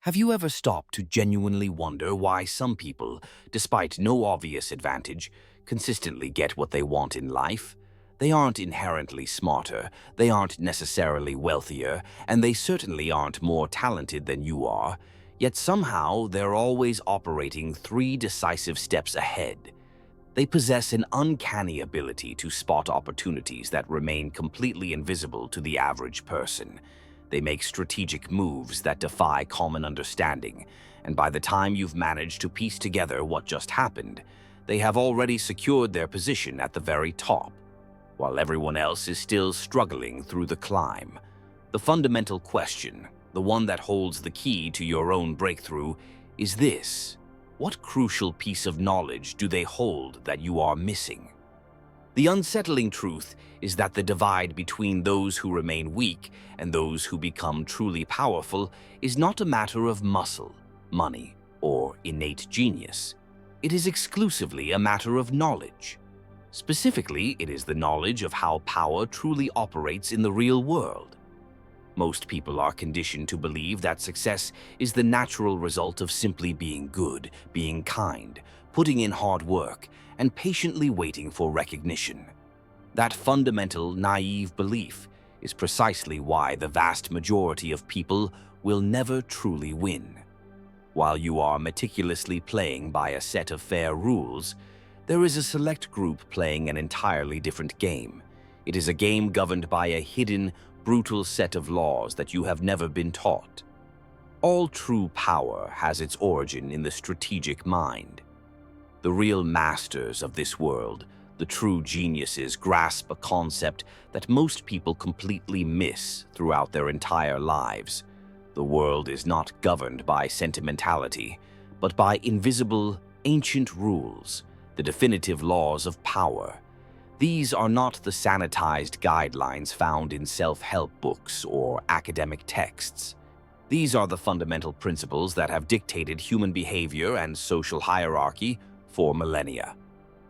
Have you ever stopped to genuinely wonder why some people, despite no obvious advantage, consistently get what they want in life? They aren't inherently smarter, they aren't necessarily wealthier, and they certainly aren't more talented than you are. Yet somehow they're always operating 3 decisive steps ahead. They possess an uncanny ability to spot opportunities that remain completely invisible to the average person. They make strategic moves that defy common understanding, and by the time you've managed to piece together what just happened, they have already secured their position at the very top, while everyone else is still struggling through the climb. The fundamental question, the one that holds the key to your own breakthrough, is this: what crucial piece of knowledge do they hold that you are missing? The unsettling truth is that the divide between those who remain weak and those who become truly powerful is not a matter of muscle, money, or innate genius. It is exclusively a matter of knowledge. Specifically, it is the knowledge of how power truly operates in the real world. Most people are conditioned to believe that success is the natural result of simply being good, being kind, putting in hard work, and patiently waiting for recognition. That fundamental, naive belief is precisely why the vast majority of people will never truly win. While you are meticulously playing by a set of fair rules, there is a select group playing an entirely different game. It is a game governed by a hidden, brutal set of laws that you have never been taught. All true power has its origin in the strategic mind. The real masters of this world, the true geniuses, grasp a concept that most people completely miss throughout their entire lives. The world is not governed by sentimentality, but by invisible, ancient rules, the definitive laws of power. These are not the sanitized guidelines found in self-help books or academic texts. These are the fundamental principles that have dictated human behavior and social hierarchy for millennia.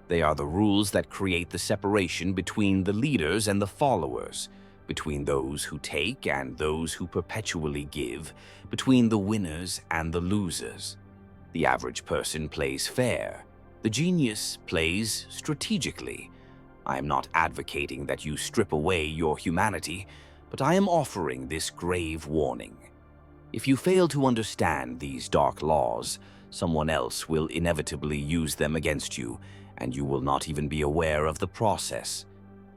They are the rules that create the separation between the leaders and the followers, between those who take and those who perpetually give, between the winners and the losers. The average person plays fair. The genius plays strategically. I am not advocating that you strip away your humanity, but I am offering this grave warning. If you fail to understand these dark laws, someone else will inevitably use them against you, and you will not even be aware of the process.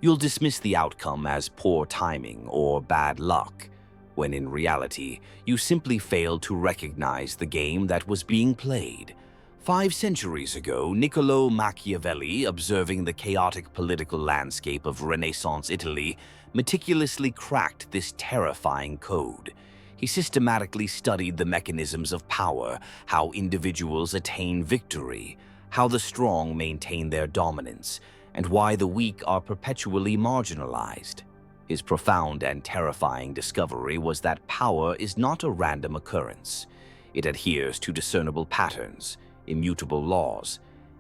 You'll dismiss the outcome as poor timing or bad luck, when in reality, you simply failed to recognize the game that was being played. 5 centuries ago, Niccolò Machiavelli, observing the chaotic political landscape of Renaissance Italy, meticulously cracked this terrifying code. He systematically studied the mechanisms of power, how individuals attain victory, how the strong maintain their dominance, and why the weak are perpetually marginalized. His profound and terrifying discovery was that power is not a random occurrence. It adheres to discernible patterns, immutable laws,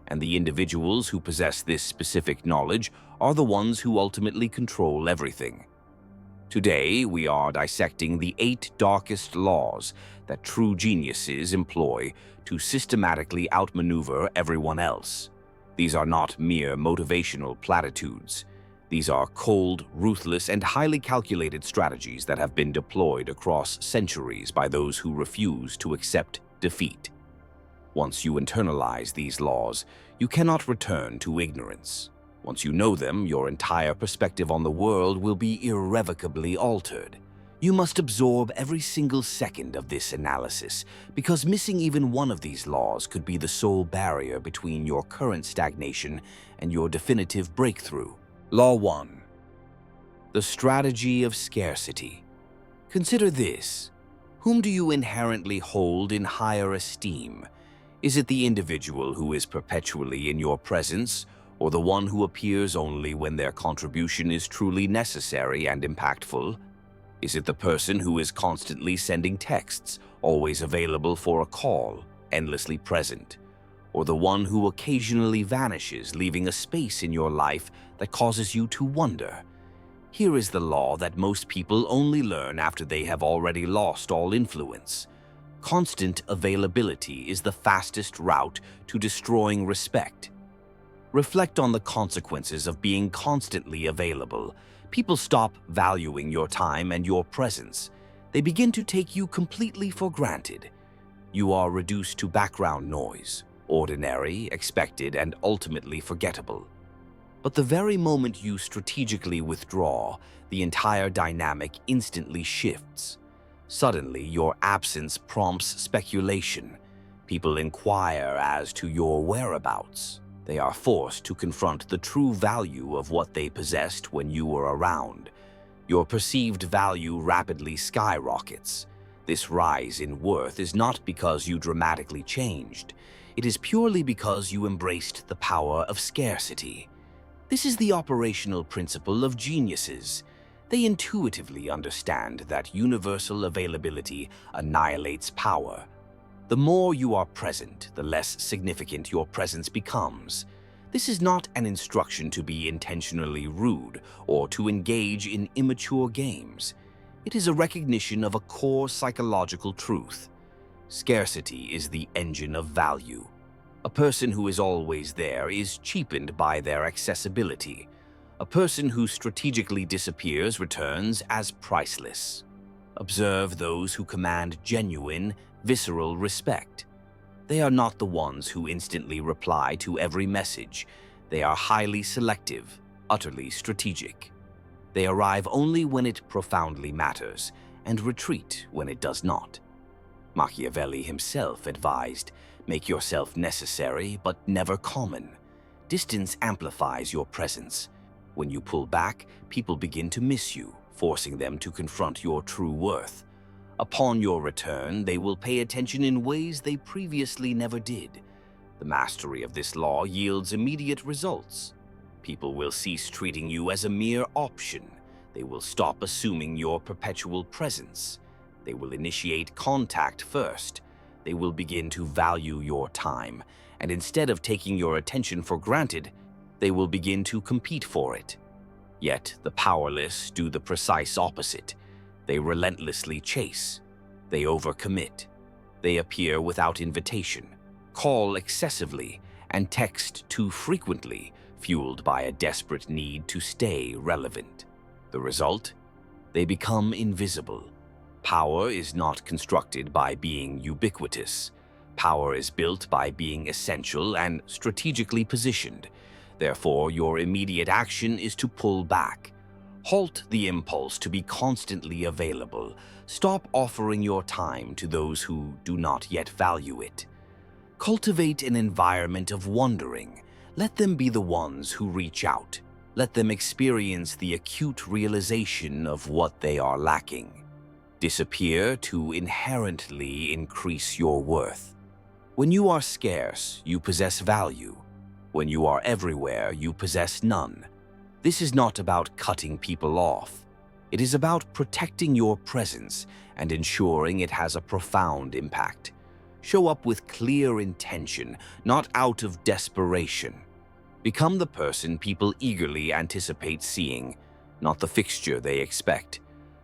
and the individuals who possess this specific knowledge are the ones who ultimately control everything. Today, we are dissecting the 8 darkest laws that true geniuses employ to systematically outmaneuver everyone else. These are not mere motivational platitudes. These are cold, ruthless, and highly calculated strategies that have been deployed across centuries by those who refuse to accept defeat. Once you internalize these laws, you cannot return to ignorance. Once you know them, your entire perspective on the world will be irrevocably altered. You must absorb every single second of this analysis, because missing even one of these laws could be the sole barrier between your current stagnation and your definitive breakthrough. Law 1. The Strategy of Scarcity. Consider this. Whom do you inherently hold in higher esteem? Is it the individual who is perpetually in your presence, or the one who appears only when their contribution is truly necessary and impactful? Is it the person who is constantly sending texts, always available for a call, endlessly present? Or the one who occasionally vanishes, leaving a space in your life that causes you to wonder? Here is the law that most people only learn after they have already lost all influence. Constant availability is the fastest route to destroying respect. Reflect on the consequences of being constantly available. People stop valuing your time and your presence. They begin to take you completely for granted. You are reduced to background noise, ordinary, expected, and ultimately forgettable. But the very moment you strategically withdraw, the entire dynamic instantly shifts. Suddenly, your absence prompts speculation. People inquire as to your whereabouts. They are forced to confront the true value of what they possessed when you were around. Your perceived value rapidly skyrockets. This rise in worth is not because you dramatically changed. It is purely because you embraced the power of scarcity. This is the operational principle of geniuses. They intuitively understand that universal availability annihilates power. The more you are present, the less significant your presence becomes. This is not an instruction to be intentionally rude or to engage in immature games. It is a recognition of a core psychological truth. Scarcity is the engine of value. A person who is always there is cheapened by their accessibility. A person who strategically disappears returns as priceless. Observe those who command genuine, visceral respect. They are not the ones who instantly reply to every message. They are highly selective, utterly strategic. They arrive only when it profoundly matters and retreat when it does not. Machiavelli himself advised, "Make yourself necessary but never common." Distance amplifies your presence. When you pull back, people begin to miss you, forcing them to confront your true worth. Upon your return, they will pay attention in ways they previously never did. The mastery of this law yields immediate results. People will cease treating you as a mere option. They will stop assuming your perpetual presence. They will initiate contact first. They will begin to value your time, and instead of taking your attention for granted, they will begin to compete for it. Yet the powerless do the precise opposite. They relentlessly chase. They overcommit. They appear without invitation, call excessively, and text too frequently, fueled by a desperate need to stay relevant. The result? They become invisible. Power is not constructed by being ubiquitous. Power is built by being essential and strategically positioned. Therefore, your immediate action is to pull back. Halt the impulse to be constantly available. Stop offering your time to those who do not yet value it. Cultivate an environment of wondering. Let them be the ones who reach out. Let them experience the acute realization of what they are lacking. Disappear to inherently increase your worth. When you are scarce, you possess value. When you are everywhere, you possess none. This is not about cutting people off. It is about protecting your presence and ensuring it has a profound impact. Show up with clear intention, not out of desperation. Become the person people eagerly anticipate seeing, not the fixture they expect.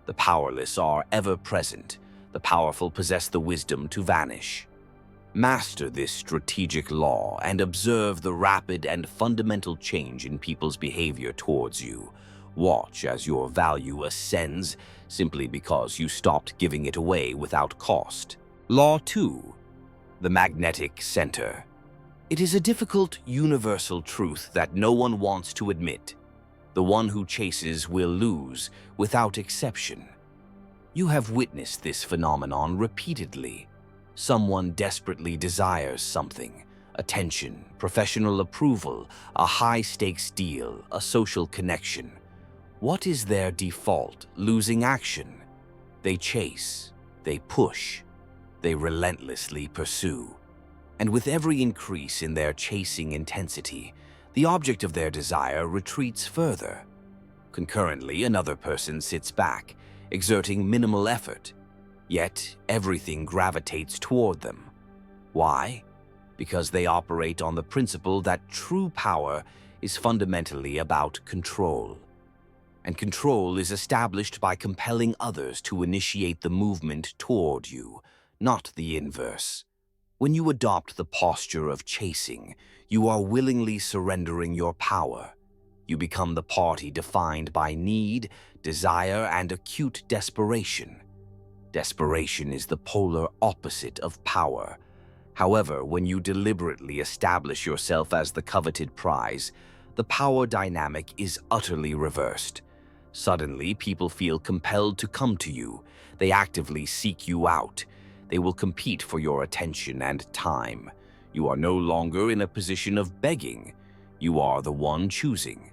The powerless are ever present. The powerful possess the wisdom to vanish. Master this strategic law and observe the rapid and fundamental change in people's behavior towards you. Watch as your value ascends simply because you stopped giving it away without cost. Law 2. The magnetic center. It is a difficult, universal truth that no one wants to admit. The one who chases will lose, without exception. You have witnessed this phenomenon repeatedly. Someone desperately desires something: attention, professional approval, a high-stakes deal, a social connection. What is their default? Losing action. They chase, they push, they relentlessly pursue. And with every increase in their chasing intensity, the object of their desire retreats further. Concurrently, another person sits back, exerting minimal effort. Yet, everything gravitates toward them. Why? Because they operate on the principle that true power is fundamentally about control. And control is established by compelling others to initiate the movement toward you, not the inverse. When you adopt the posture of chasing, you are willingly surrendering your power. You become the party defined by need, desire, and acute desperation. Desperation is the polar opposite of power. However, when you deliberately establish yourself as the coveted prize, the power dynamic is utterly reversed. Suddenly, people feel compelled to come to you. They actively seek you out. They will compete for your attention and time. You are no longer in a position of begging. You are the one choosing.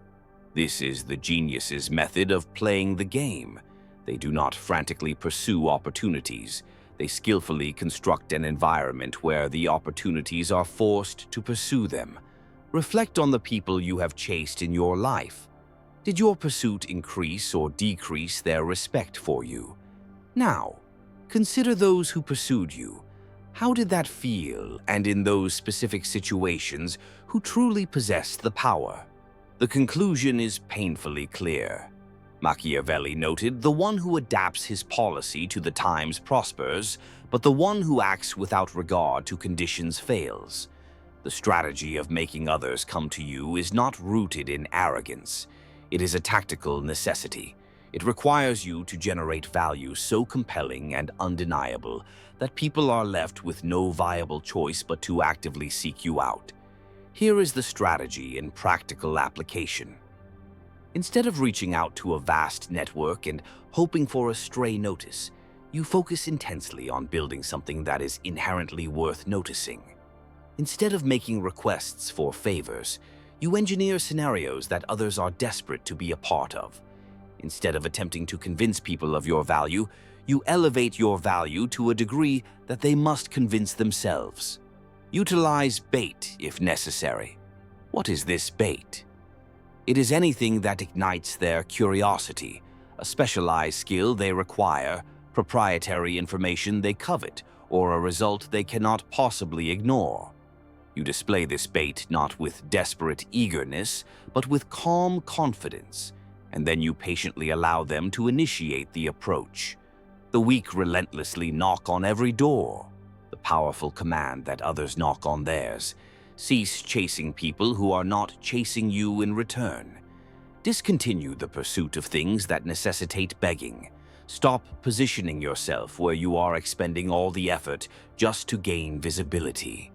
This is the genius's method of playing the game. They do not frantically pursue opportunities. They skillfully construct an environment where the opportunities are forced to pursue them. Reflect on the people you have chased in your life. Did your pursuit increase or decrease their respect for you? Now, consider those who pursued you. How did that feel, and in those specific situations, who truly possessed the power? The conclusion is painfully clear. Machiavelli noted, "The one who adapts his policy to the times prospers, but the one who acts without regard to conditions fails." The strategy of making others come to you is not rooted in arrogance. It is a tactical necessity. It requires you to generate value so compelling and undeniable that people are left with no viable choice but to actively seek you out. Here is the strategy in practical application. Instead of reaching out to a vast network and hoping for a stray notice, you focus intensely on building something that is inherently worth noticing. Instead of making requests for favors, you engineer scenarios that others are desperate to be a part of. Instead of attempting to convince people of your value, you elevate your value to a degree that they must convince themselves. Utilize bait if necessary. What is this bait? It is anything that ignites their curiosity, a specialized skill they require, proprietary information they covet, or a result they cannot possibly ignore. You display this bait not with desperate eagerness, but with calm confidence, and then you patiently allow them to initiate the approach. The weak relentlessly knock on every door. The powerful command that others knock on theirs. Cease chasing people who are not chasing you in return. Discontinue the pursuit of things that necessitate begging. Stop positioning yourself where you are expending all the effort just to gain visibility.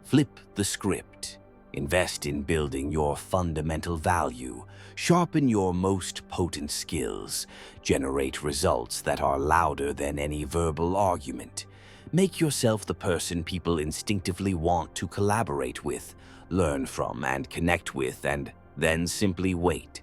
Flip the script. Invest in building your fundamental value. Sharpen your most potent skills. Generate results that are louder than any verbal argument. Make yourself the person people instinctively want to collaborate with, learn from, and connect with, and then simply wait.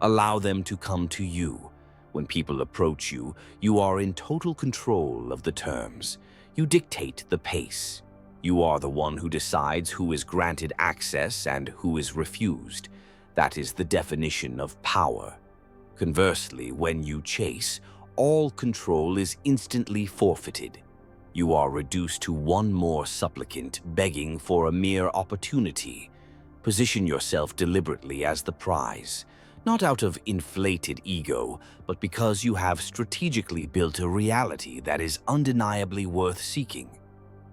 Allow them to come to you. When people approach you, you are in total control of the terms. You dictate the pace. You are the one who decides who is granted access and who is refused. That is the definition of power. Conversely, when you chase, all control is instantly forfeited. You are reduced to one more supplicant begging for a mere opportunity. Position yourself deliberately as the prize, not out of inflated ego, but because you have strategically built a reality that is undeniably worth seeking.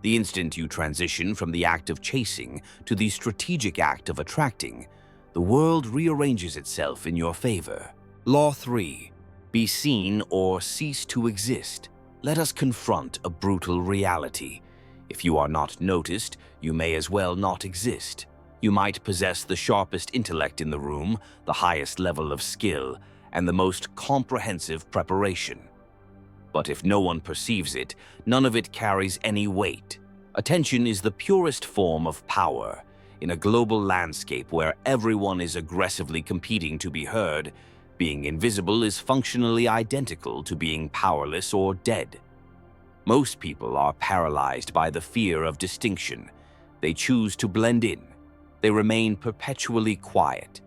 The instant you transition from the act of chasing to the strategic act of attracting, the world rearranges itself in your favor. Law 3. Be seen or cease to exist. Let us confront a brutal reality. If you are not noticed, you may as well not exist. You might possess the sharpest intellect in the room, the highest level of skill, and the most comprehensive preparation. But if no one perceives it, none of it carries any weight. Attention is the purest form of power. In a global landscape where everyone is aggressively competing to be heard, being invisible is functionally identical to being powerless or dead. Most people are paralyzed by the fear of distinction. They choose to blend in. They remain perpetually quiet.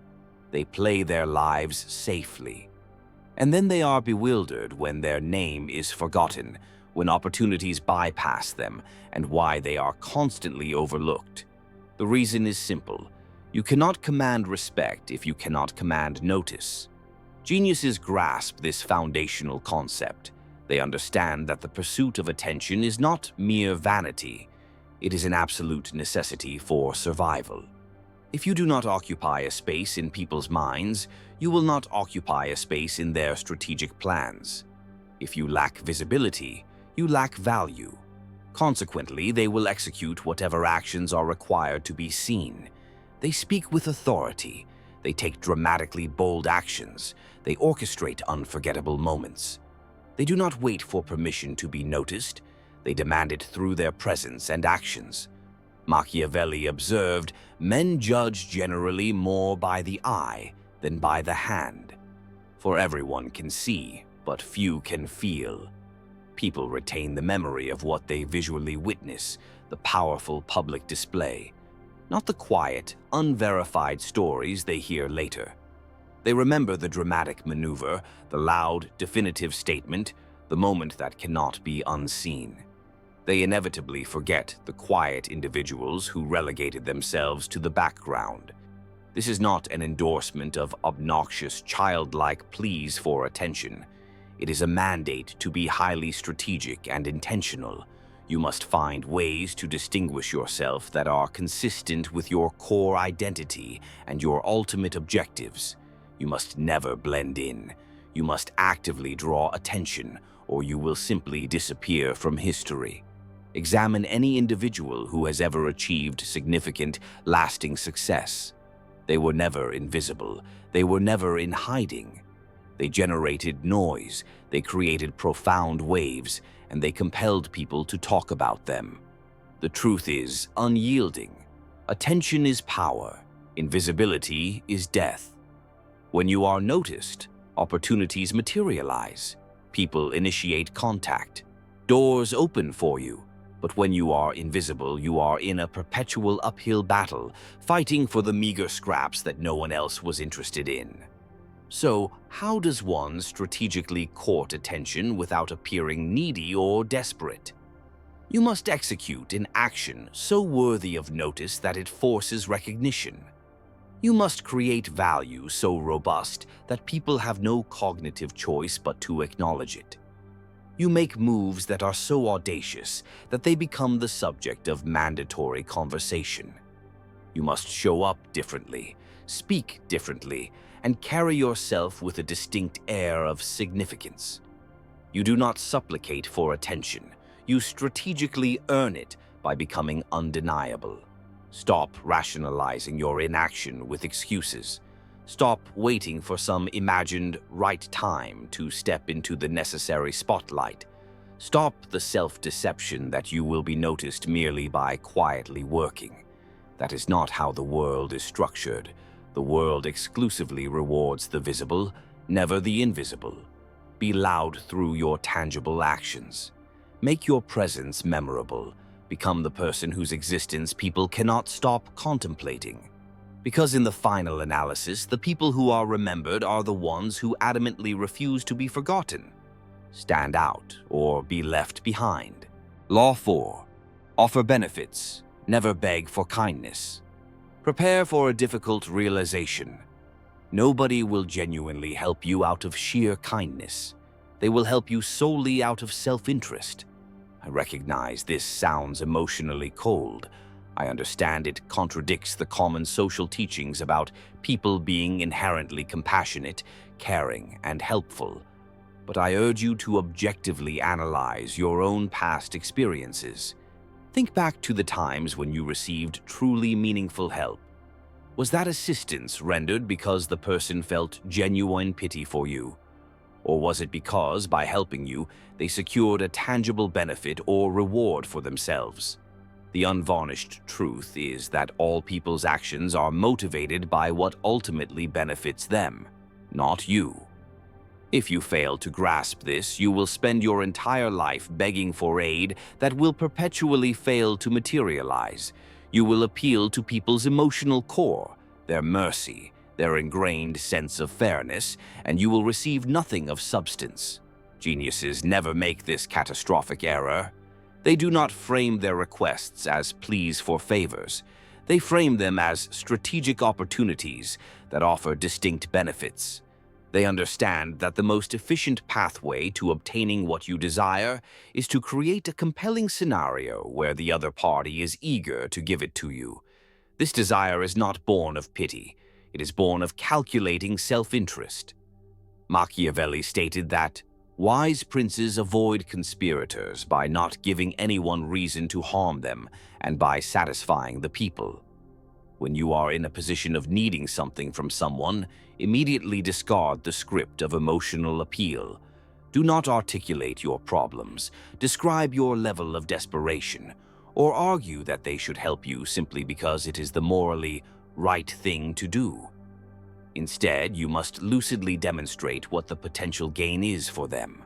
They play their lives safely. And then they are bewildered when their name is forgotten, when opportunities bypass them, and why they are constantly overlooked. The reason is simple. You cannot command respect if you cannot command notice. Geniuses grasp this foundational concept. They understand that the pursuit of attention is not mere vanity. It is an absolute necessity for survival. If you do not occupy a space in people's minds, you will not occupy a space in their strategic plans. If you lack visibility, you lack value. Consequently, they will execute whatever actions are required to be seen. They speak with authority. They take dramatically bold actions. They orchestrate unforgettable moments. They do not wait for permission to be noticed. They demand it through their presence and actions. Machiavelli observed, men judge generally more by the eye than by the hand. For everyone can see, but few can feel. People retain the memory of what they visually witness, the powerful public display, not the quiet, unverified stories they hear later. They remember the dramatic maneuver, the loud, definitive statement, the moment that cannot be unseen. They inevitably forget the quiet individuals who relegated themselves to the background. This is not an endorsement of obnoxious, childlike pleas for attention. It is a mandate to be highly strategic and intentional. You must find ways to distinguish yourself that are consistent with your core identity and your ultimate objectives. You must never blend in. You must actively draw attention, or you will simply disappear from history. Examine any individual who has ever achieved significant, lasting success. They were never invisible. They were never in hiding. They generated noise, they created profound waves, and they compelled people to talk about them. The truth is unyielding. Attention is power. Invisibility is death. When you are noticed, opportunities materialize. People initiate contact. Doors open for you. But when you are invisible, you are in a perpetual uphill battle, fighting for the meager scraps that no one else was interested in. So, how does one strategically court attention without appearing needy or desperate? You must execute an action so worthy of notice that it forces recognition. You must create value so robust that people have no cognitive choice but to acknowledge it. You make moves that are so audacious that they become the subject of mandatory conversation. You must show up differently, speak differently, and carry yourself with a distinct air of significance. You do not supplicate for attention. You strategically earn it by becoming undeniable. Stop rationalizing your inaction with excuses. Stop waiting for some imagined right time to step into the necessary spotlight. Stop the self-deception that you will be noticed merely by quietly working. That is not how the world is structured. The world exclusively rewards the visible, never the invisible. Be loud through your tangible actions. Make your presence memorable. Become the person whose existence people cannot stop contemplating. Because in the final analysis, the people who are remembered are the ones who adamantly refuse to be forgotten. Stand out or be left behind. Law 4. Offer benefits. Never beg for kindness. Prepare for a difficult realization. Nobody will genuinely help you out of sheer kindness. They will help you solely out of self-interest. I recognize this sounds emotionally cold. I understand it contradicts the common social teachings about people being inherently compassionate, caring, and helpful. But I urge you to objectively analyze your own past experiences. Think back to the times when you received truly meaningful help. Was that assistance rendered because the person felt genuine pity for you? Or was it because, by helping you, they secured a tangible benefit or reward for themselves? The unvarnished truth is that all people's actions are motivated by what ultimately benefits them, not you. If you fail to grasp this, you will spend your entire life begging for aid that will perpetually fail to materialize. You will appeal to people's emotional core, their mercy, their ingrained sense of fairness, and you will receive nothing of substance. Geniuses never make this catastrophic error. They do not frame their requests as pleas for favors. They frame them as strategic opportunities that offer distinct benefits. They understand that the most efficient pathway to obtaining what you desire is to create a compelling scenario where the other party is eager to give it to you. This desire is not born of pity. It is born of calculating self-interest. Machiavelli stated that wise princes avoid conspirators by not giving anyone reason to harm them and by satisfying the people. When you are in a position of needing something from someone, immediately discard the script of emotional appeal. Do not articulate your problems, describe your level of desperation, or argue that they should help you simply because it is the morally right thing to do. Instead, you must lucidly demonstrate what the potential gain is for them.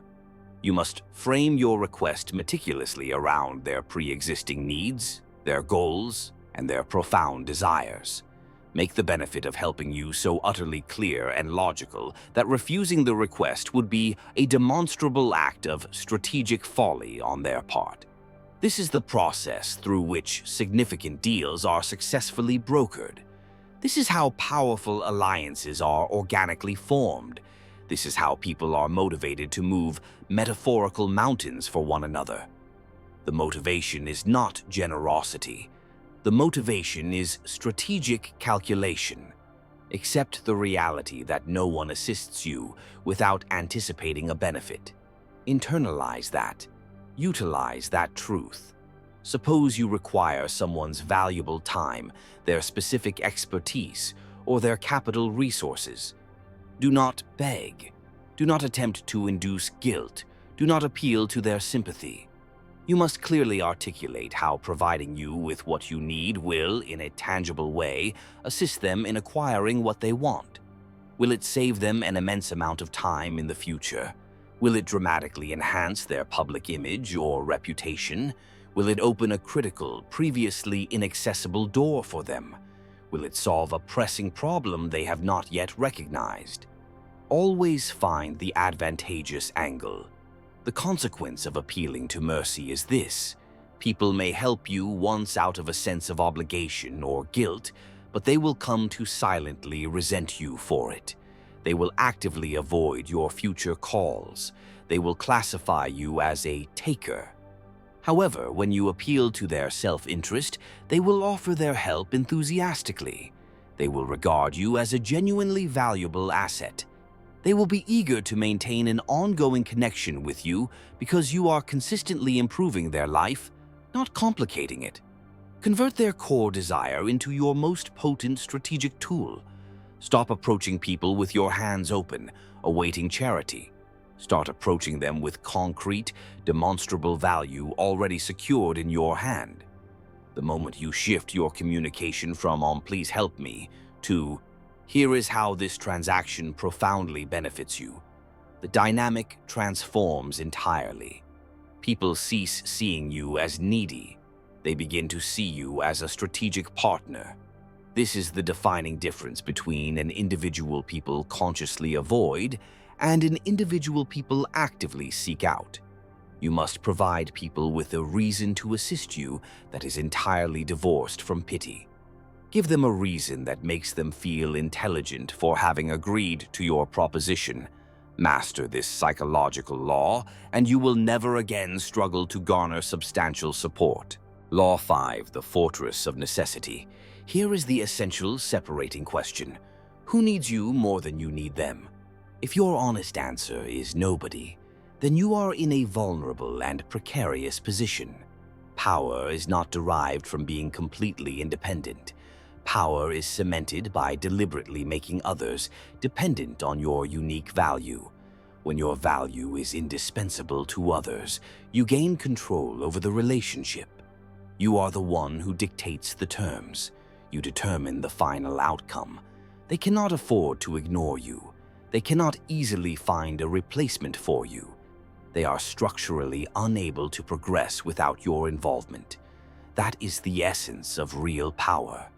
You must frame your request meticulously around their pre-existing needs, their goals, and their profound desires. Make the benefit of helping you so utterly clear and logical that refusing the request would be a demonstrable act of strategic folly on their part. This is the process through which significant deals are successfully brokered. This is how powerful alliances are organically formed. This is how people are motivated to move metaphorical mountains for one another. The motivation is not generosity. The motivation is strategic calculation. Accept the reality that no one assists you without anticipating a benefit. Internalize that. Utilize that truth. Suppose you require someone's valuable time, their specific expertise, or their capital resources. Do not beg. Do not attempt to induce guilt. Do not appeal to their sympathy. You must clearly articulate how providing you with what you need will, in a tangible way, assist them in acquiring what they want. Will it save them an immense amount of time in the future? Will it dramatically enhance their public image or reputation? Will it open a critical, previously inaccessible door for them? Will it solve a pressing problem they have not yet recognized? Always find the advantageous angle. The consequence of appealing to mercy is this: people may help you once out of a sense of obligation or guilt, but they will come to silently resent you for it. They will actively avoid your future calls. They will classify you as a taker. However, when you appeal to their self-interest, they will offer their help enthusiastically. They will regard you as a genuinely valuable asset. They will be eager to maintain an ongoing connection with you because you are consistently improving their life, not complicating it. Convert their core desire into your most potent strategic tool. Stop approaching people with your hands open, awaiting charity. Start approaching them with concrete, demonstrable value already secured in your hand. The moment you shift your communication from "please help me" to "here is how this transaction profoundly benefits you," the dynamic transforms entirely. People cease seeing you as needy. They begin to see you as a strategic partner. This is the defining difference between an individual people consciously avoid and an individual people actively seek out. You must provide people with a reason to assist you that is entirely divorced from pity. Give them a reason that makes them feel intelligent for having agreed to your proposition. Master this psychological law, and you will never again struggle to garner substantial support. Law 5, the fortress of necessity. Here is the essential separating question. Who needs you more than you need them? If your honest answer is nobody, then you are in a vulnerable and precarious position. Power is not derived from being completely independent. Power is cemented by deliberately making others dependent on your unique value. When your value is indispensable to others, you gain control over the relationship. You are the one who dictates the terms. You determine the final outcome. They cannot afford to ignore you. They cannot easily find a replacement for you. They are structurally unable to progress without your involvement. That is the essence of real power.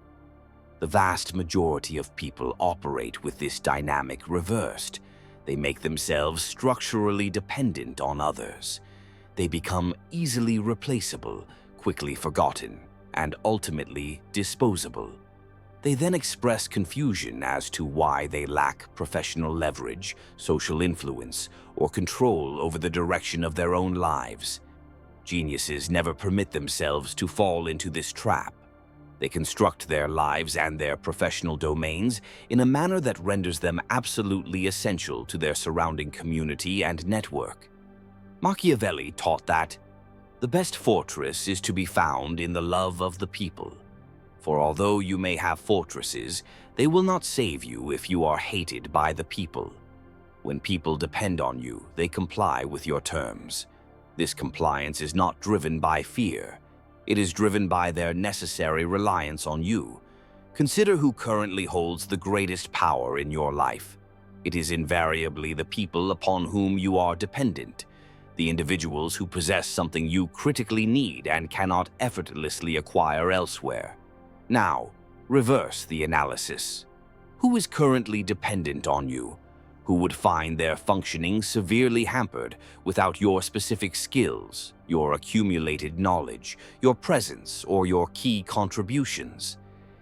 The vast majority of people operate with this dynamic reversed. They make themselves structurally dependent on others. They become easily replaceable, quickly forgotten, and ultimately disposable. They then express confusion as to why they lack professional leverage, social influence, or control over the direction of their own lives. Geniuses never permit themselves to fall into this trap. They construct their lives and their professional domains in a manner that renders them absolutely essential to their surrounding community and network. Machiavelli taught that the best fortress is to be found in the love of the people. For although you may have fortresses, they will not save you if you are hated by the people. When people depend on you, they comply with your terms. This compliance is not driven by fear. It is driven by their necessary reliance on you. Consider who currently holds the greatest power in your life. It is invariably the people upon whom you are dependent, the individuals who possess something you critically need and cannot effortlessly acquire elsewhere. Now, reverse the analysis. Who is currently dependent on you? Who would find their functioning severely hampered without your specific skills, your accumulated knowledge, your presence, or your key contributions?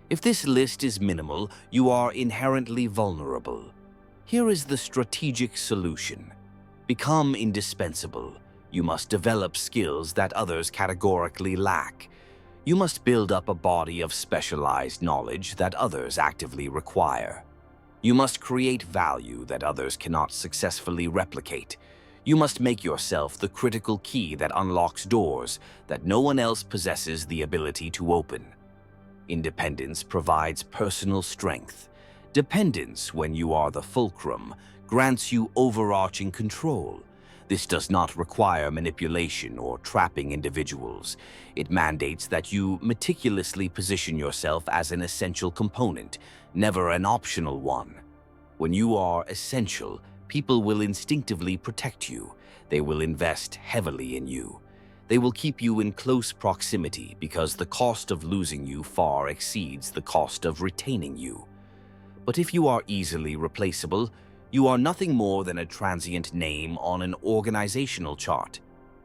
If this list is minimal, you are inherently vulnerable. Here is the strategic solution. Become indispensable. You must develop skills that others categorically lack. You must build up a body of specialized knowledge that others actively require. You must create value that others cannot successfully replicate. You must make yourself the critical key that unlocks doors that no one else possesses the ability to open. Independence provides personal strength. Dependence, when you are the fulcrum, grants you overarching control. This does not require manipulation or trapping individuals. It mandates that you meticulously position yourself as an essential component, never an optional one. When you are essential, people will instinctively protect you. They will invest heavily in you. They will keep you in close proximity because the cost of losing you far exceeds the cost of retaining you. But if you are easily replaceable, you are nothing more than a transient name on an organizational chart.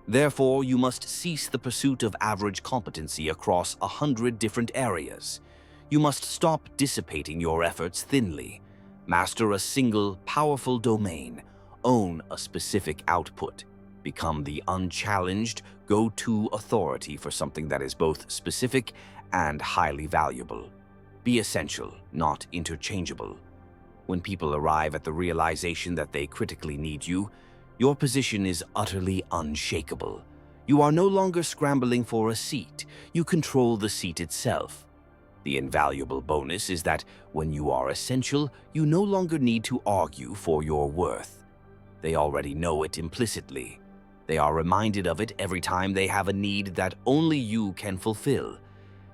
Therefore, you must cease the pursuit of average competency across 100 different areas. You must stop dissipating your efforts thinly. Master a single, powerful domain. Own a specific output. Become the unchallenged, go-to authority for something that is both specific and highly valuable. Be essential, not interchangeable. When people arrive at the realization that they critically need you, your position is utterly unshakable. You are no longer scrambling for a seat. You control the seat itself. The invaluable bonus is that when you are essential, you no longer need to argue for your worth. They already know it implicitly. They are reminded of it every time they have a need that only you can fulfill.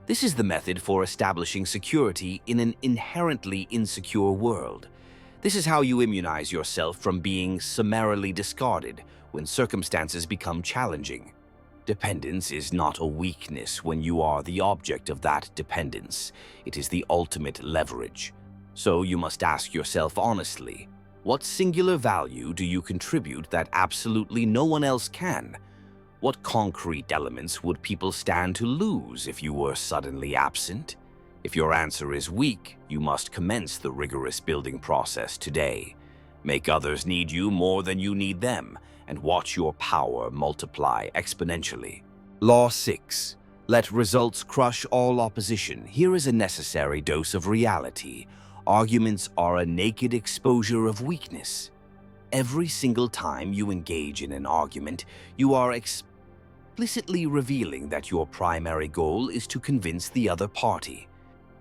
This is the method for establishing security in an inherently insecure world. This is how you immunize yourself from being summarily discarded when circumstances become challenging. Dependence is not a weakness when you are the object of that dependence. It is the ultimate leverage. So you must ask yourself honestly, what singular value do you contribute that absolutely no one else can? What concrete elements would people stand to lose if you were suddenly absent? If your answer is weak, you must commence the rigorous building process today. Make others need you more than you need them, and watch your power multiply exponentially. Law 6. Let results crush all opposition. Here is a necessary dose of reality. Arguments are a naked exposure of weakness. Every single time you engage in an argument, you are explicitly revealing that your primary goal is to convince the other party.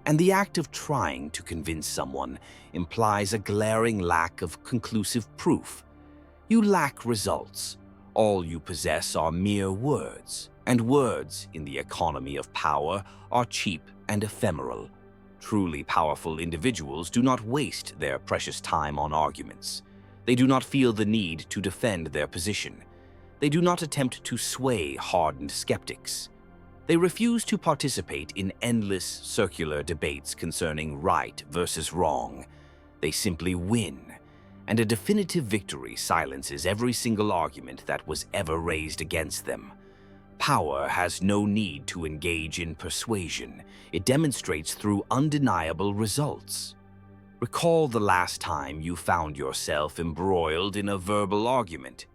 And the act of trying to convince someone implies a glaring lack of conclusive proof. You lack results. All you possess are mere words. And words, in the economy of power, are cheap and ephemeral. Truly powerful individuals do not waste their precious time on arguments. They do not feel the need to defend their position. They do not attempt to sway hardened skeptics. They refuse to participate in endless circular debates concerning right versus wrong. They simply win, and a definitive victory silences every single argument that was ever raised against them. Power has no need to engage in persuasion. It demonstrates through undeniable results. Recall the last time you found yourself embroiled in a verbal argument.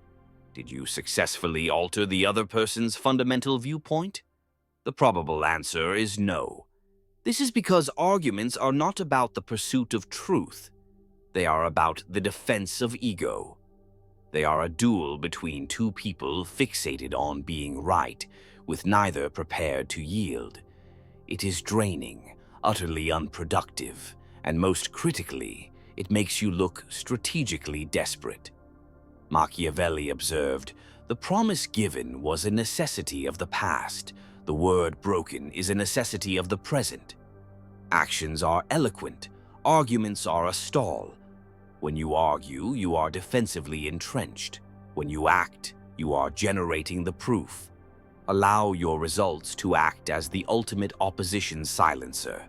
Did you successfully alter the other person's fundamental viewpoint? The probable answer is no. This is because arguments are not about the pursuit of truth. They are about the defense of ego. They are a duel between two people fixated on being right, with neither prepared to yield. It is draining, utterly unproductive, and most critically, it makes you look strategically desperate. Machiavelli observed, "The promise given was a necessity of the past. The word broken is a necessity of the present." Actions are eloquent. Arguments are a stall. When you argue, you are defensively entrenched. When you act, you are generating the proof. Allow your results to act as the ultimate opposition silencer.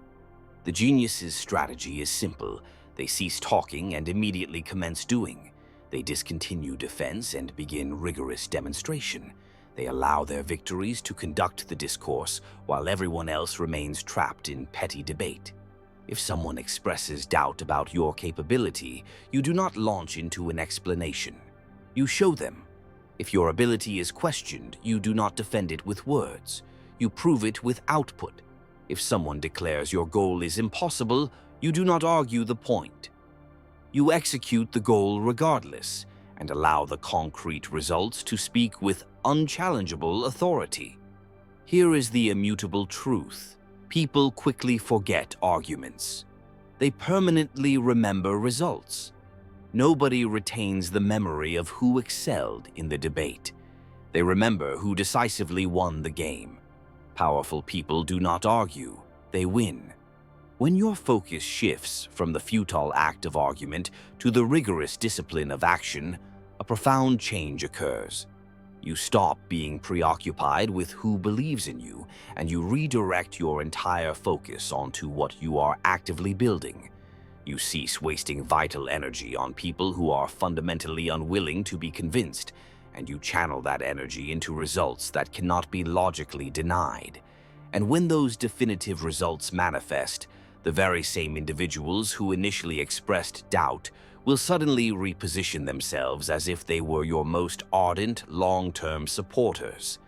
The genius's strategy is simple. They cease talking and immediately commence doing. They discontinue defense and begin rigorous demonstration. They allow their victories to conduct the discourse while everyone else remains trapped in petty debate. If someone expresses doubt about your capability, you do not launch into an explanation. You show them. If your ability is questioned, you do not defend it with words. You prove it with output. If someone declares your goal is impossible, you do not argue the point. You execute the goal regardless and allow the concrete results to speak with unchallengeable authority. Here is the immutable truth. People quickly forget arguments. They permanently remember results. Nobody retains the memory of who excelled in the debate. They remember who decisively won the game. Powerful people do not argue, they win. When your focus shifts from the futile act of argument to the rigorous discipline of action, a profound change occurs. You stop being preoccupied with who believes in you, and you redirect your entire focus onto what you are actively building. You cease wasting vital energy on people who are fundamentally unwilling to be convinced, and you channel that energy into results that cannot be logically denied. And when those definitive results manifest, the very same individuals who initially expressed doubt will suddenly reposition themselves as if they were your most ardent, long-term supporters.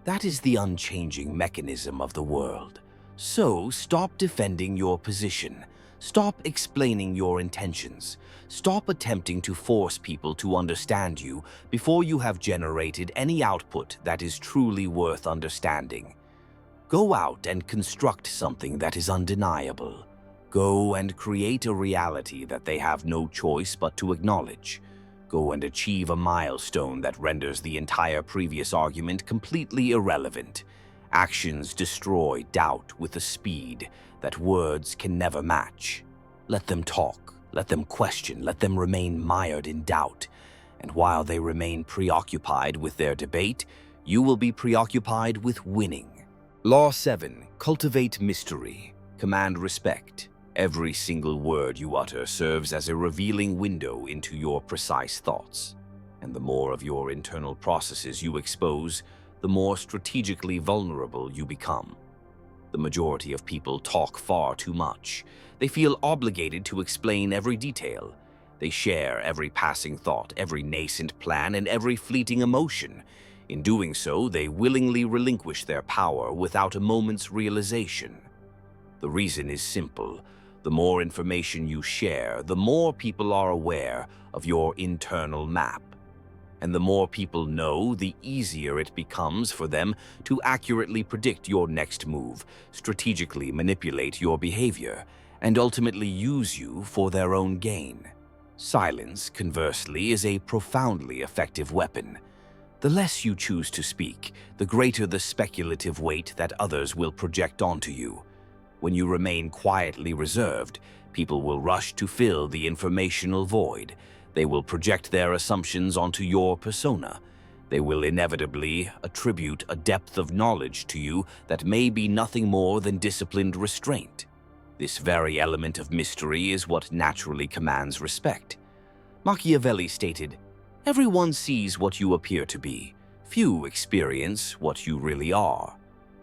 That is the unchanging mechanism of the world. So stop defending your position. Stop explaining your intentions. Stop attempting to force people to understand you before you have generated any output that is truly worth understanding. Go out and construct something that is undeniable. Go and create a reality that they have no choice but to acknowledge. Go and achieve a milestone that renders the entire previous argument completely irrelevant. Actions destroy doubt with a speed that words can never match. Let them talk, let them question, let them remain mired in doubt. And while they remain preoccupied with their debate, you will be preoccupied with winning. Law 7. Cultivate mystery. Command respect. Every single word you utter serves as a revealing window into your precise thoughts. And the more of your internal processes you expose, the more strategically vulnerable you become. The majority of people talk far too much. They feel obligated to explain every detail. They share every passing thought, every nascent plan, and every fleeting emotion. In doing so, they willingly relinquish their power without a moment's realization. The reason is simple. The more information you share, the more people are aware of your internal map. And the more people know, the easier it becomes for them to accurately predict your next move, strategically manipulate your behavior, and ultimately use you for their own gain. Silence, conversely, is a profoundly effective weapon. The less you choose to speak, the greater the speculative weight that others will project onto you. When you remain quietly reserved, people will rush to fill the informational void. They will project their assumptions onto your persona. They will inevitably attribute a depth of knowledge to you that may be nothing more than disciplined restraint. This very element of mystery is what naturally commands respect. Machiavelli stated, "Everyone sees what you appear to be. Few experience what you really are.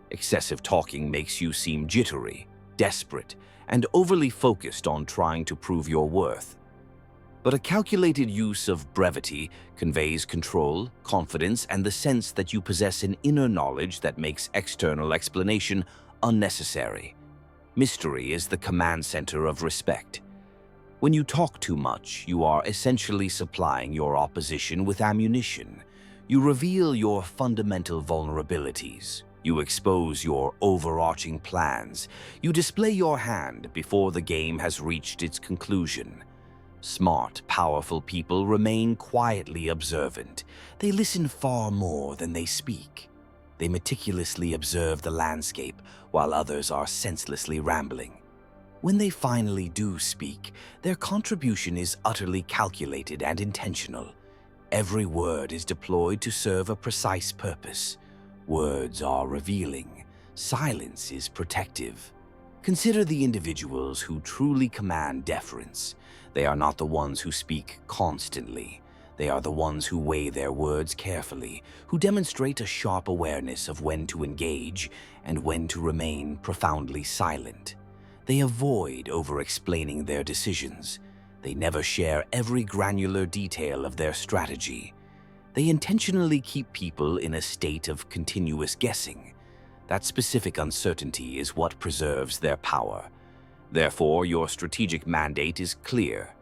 Excessive talking makes you seem jittery, desperate, and overly focused on trying to prove your worth. But a calculated use of brevity conveys control, confidence, and the sense that you possess an inner knowledge that makes external explanation unnecessary. Mystery is the command center of respect. When you talk too much, you are essentially supplying your opposition with ammunition. You reveal your fundamental vulnerabilities. You expose your overarching plans. You display your hand before the game has reached its conclusion. Smart, powerful people remain quietly observant. They listen far more than they speak. They meticulously observe the landscape while others are senselessly rambling. When they finally do speak, their contribution is utterly calculated and intentional. Every word is deployed to serve a precise purpose. Words are revealing. Silence is protective. Consider the individuals who truly command deference. They are not the ones who speak constantly. They are the ones who weigh their words carefully, who demonstrate a sharp awareness of when to engage and when to remain profoundly silent. They avoid over-explaining their decisions. They never share every granular detail of their strategy. They intentionally keep people in a state of continuous guessing. That specific uncertainty is what preserves their power. Therefore, your strategic mandate is clear.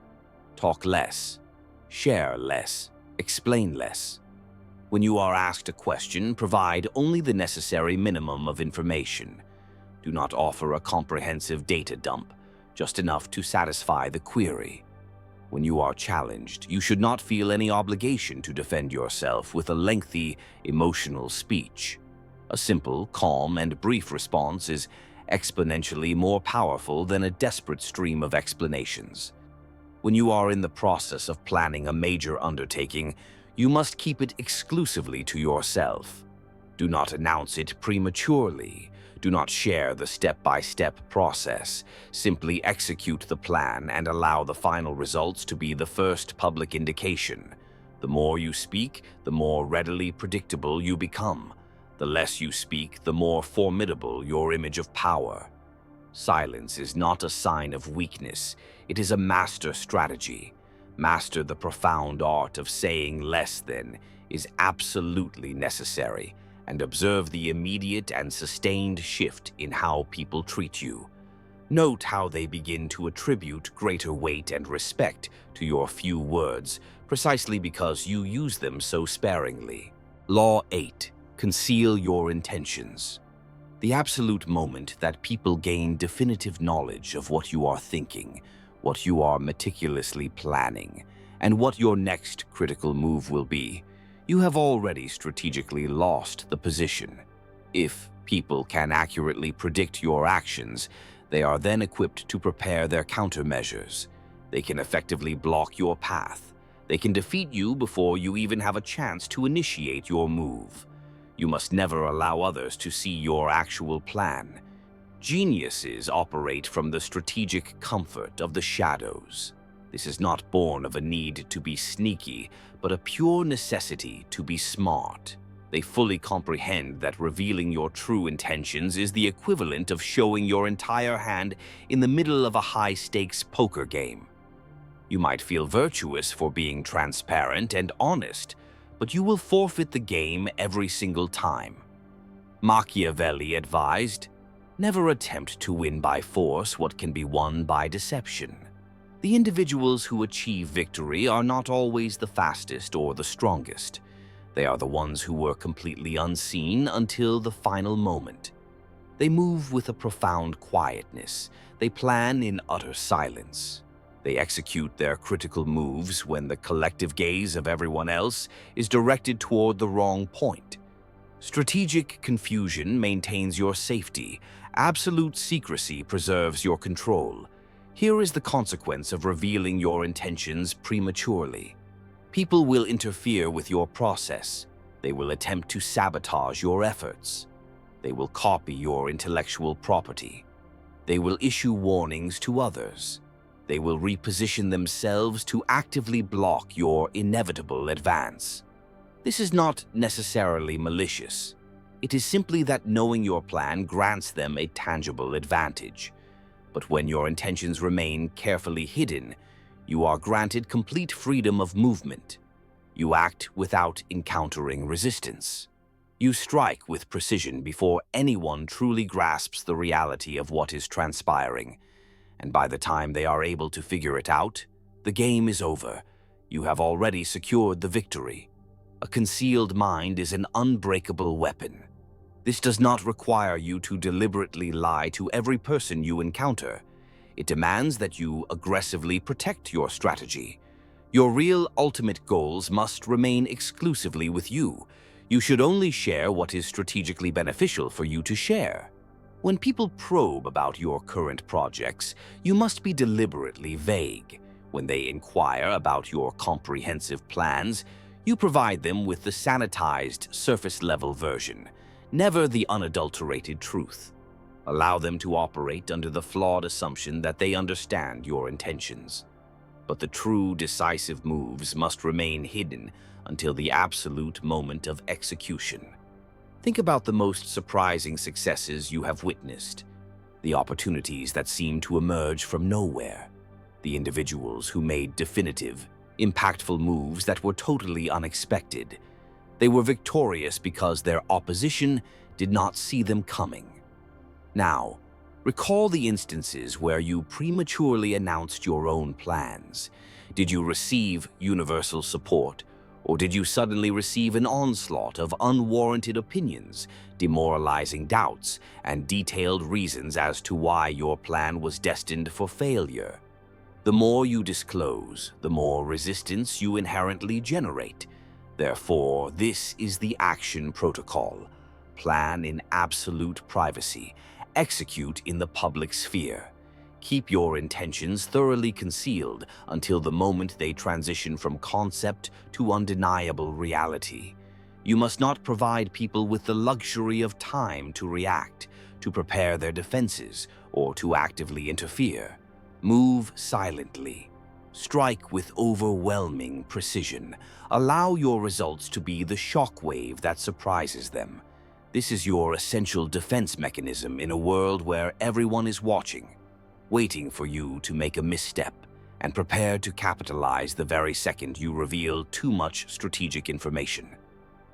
Talk less, share less, explain less. When you are asked a question, provide only the necessary minimum of information. Do not offer a comprehensive data dump, just enough to satisfy the query. When you are challenged, you should not feel any obligation to defend yourself with a lengthy, emotional speech. A simple, calm, and brief response is exponentially more powerful than a desperate stream of explanations. When you are in the process of planning a major undertaking, you must keep it exclusively to yourself. Do not announce it prematurely. Do not share the step-by-step process. Simply execute the plan and allow the final results to be the first public indication. The more you speak, the more readily predictable you become. The less you speak, the more formidable your image of power. Silence is not a sign of weakness. It is a master strategy. Master the profound art of saying less than is absolutely necessary, and observe the immediate and sustained shift in how people treat you. Note how they begin to attribute greater weight and respect to your few words, precisely because you use them so sparingly. Law 8. Conceal your intentions. The absolute moment that people gain definitive knowledge of what you are thinking, what you are meticulously planning, and what your next critical move will be, you have already strategically lost the position. If people can accurately predict your actions, they are then equipped to prepare their countermeasures. They can effectively block your path. They can defeat you before you even have a chance to initiate your move. You must never allow others to see your actual plan. Geniuses operate from the strategic comfort of the shadows. This is not born of a need to be sneaky, but a pure necessity to be smart. They fully comprehend that revealing your true intentions is the equivalent of showing your entire hand in the middle of a high-stakes poker game. You might feel virtuous for being transparent and honest, but you will forfeit the game every single time. Machiavelli advised, "Never attempt to win by force what can be won by deception." The individuals who achieve victory are not always the fastest or the strongest. They are the ones who were completely unseen until the final moment. They move with a profound quietness. They plan in utter silence. They execute their critical moves when the collective gaze of everyone else is directed toward the wrong point. Strategic confusion maintains your safety. Absolute secrecy preserves your control. Here is the consequence of revealing your intentions prematurely. People will interfere with your process. They will attempt to sabotage your efforts. They will copy your intellectual property. They will issue warnings to others. They will reposition themselves to actively block your inevitable advance. This is not necessarily malicious. It is simply that knowing your plan grants them a tangible advantage. But when your intentions remain carefully hidden, you are granted complete freedom of movement. You act without encountering resistance. You strike with precision before anyone truly grasps the reality of what is transpiring. And by the time they are able to figure it out, the game is over. You have already secured the victory. A concealed mind is an unbreakable weapon. This does not require you to deliberately lie to every person you encounter. It demands that you aggressively protect your strategy. Your real ultimate goals must remain exclusively with you. You should only share what is strategically beneficial for you to share. When people probe about your current projects, you must be deliberately vague. When they inquire about your comprehensive plans, you provide them with the sanitized, surface-level version, never the unadulterated truth. Allow them to operate under the flawed assumption that they understand your intentions. But the true decisive moves must remain hidden until the absolute moment of execution. Think about the most surprising successes you have witnessed, the opportunities that seem to emerge from nowhere, the individuals who made definitive, impactful moves that were totally unexpected. They were victorious because their opposition did not see them coming. Now, recall the instances where you prematurely announced your own plans. Did you receive universal support, or did you suddenly receive an onslaught of unwarranted opinions, demoralizing doubts, and detailed reasons as to why your plan was destined for failure? The more you disclose, the more resistance you inherently generate. Therefore, this is the action protocol. Plan in absolute privacy. Execute in the public sphere. Keep your intentions thoroughly concealed until the moment they transition from concept to undeniable reality. You must not provide people with the luxury of time to react, to prepare their defenses, or to actively interfere. Move silently. Strike with overwhelming precision. Allow your results to be the shockwave that surprises them. This is your essential defense mechanism in a world where everyone is watching, waiting for you to make a misstep, and prepared to capitalize the very second you reveal too much strategic information.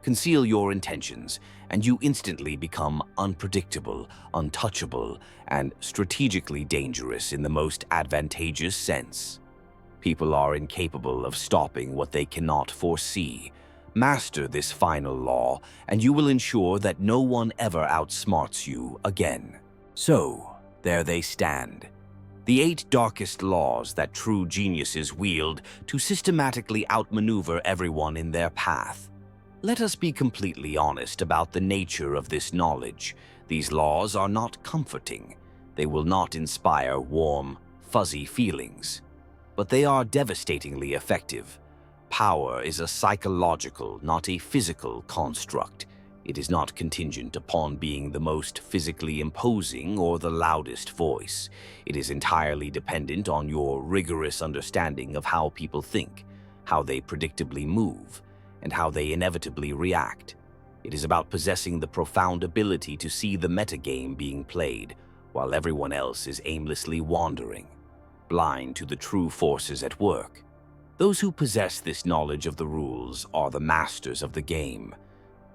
Conceal your intentions, and you instantly become unpredictable, untouchable, and strategically dangerous in the most advantageous sense. People are incapable of stopping what they cannot foresee. Master this final law, and you will ensure that no one ever outsmarts you again. So, there they stand. The 8 darkest laws that true geniuses wield to systematically outmaneuver everyone in their path. Let us be completely honest about the nature of this knowledge. These laws are not comforting. They will not inspire warm, fuzzy feelings. But they are devastatingly effective. Power is a psychological, not a physical construct. It is not contingent upon being the most physically imposing or the loudest voice. It is entirely dependent on your rigorous understanding of how people think, how they predictably move, and how they inevitably react. It is about possessing the profound ability to see the metagame being played, while everyone else is aimlessly wandering, blind to the true forces at work. Those who possess this knowledge of the rules are the masters of the game.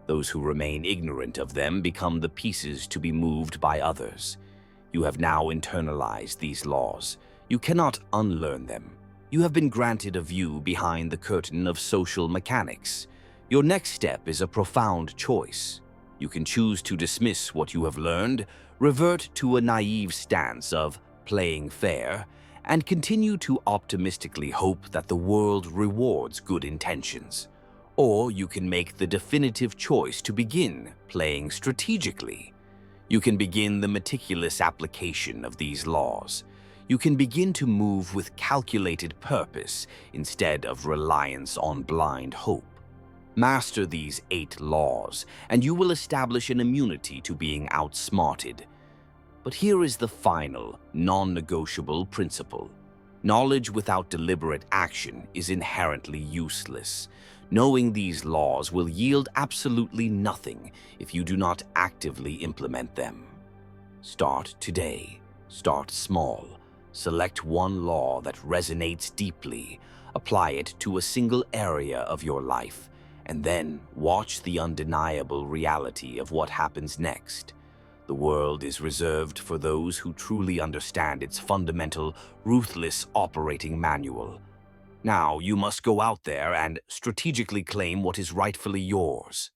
Those who remain ignorant of them become the pieces to be moved by others. You have now internalized these laws. You cannot unlearn them. You have been granted a view behind the curtain of social mechanics. Your next step is a profound choice. You can choose to dismiss what you have learned, revert to a naive stance of playing fair, and continue to optimistically hope that the world rewards good intentions. Or you can make the definitive choice to begin playing strategically. You can begin the meticulous application of these laws. You can begin to move with calculated purpose instead of reliance on blind hope. Master these 8 laws, and you will establish an immunity to being outsmarted. But here is the final, non-negotiable principle. Knowledge without deliberate action is inherently useless. Knowing these laws will yield absolutely nothing if you do not actively implement them. Start today. Start small. Select one law that resonates deeply. Apply it to a single area of your life, and then watch the undeniable reality of what happens next. The world is reserved for those who truly understand its fundamental, ruthless operating manual. Now you must go out there and strategically claim what is rightfully yours.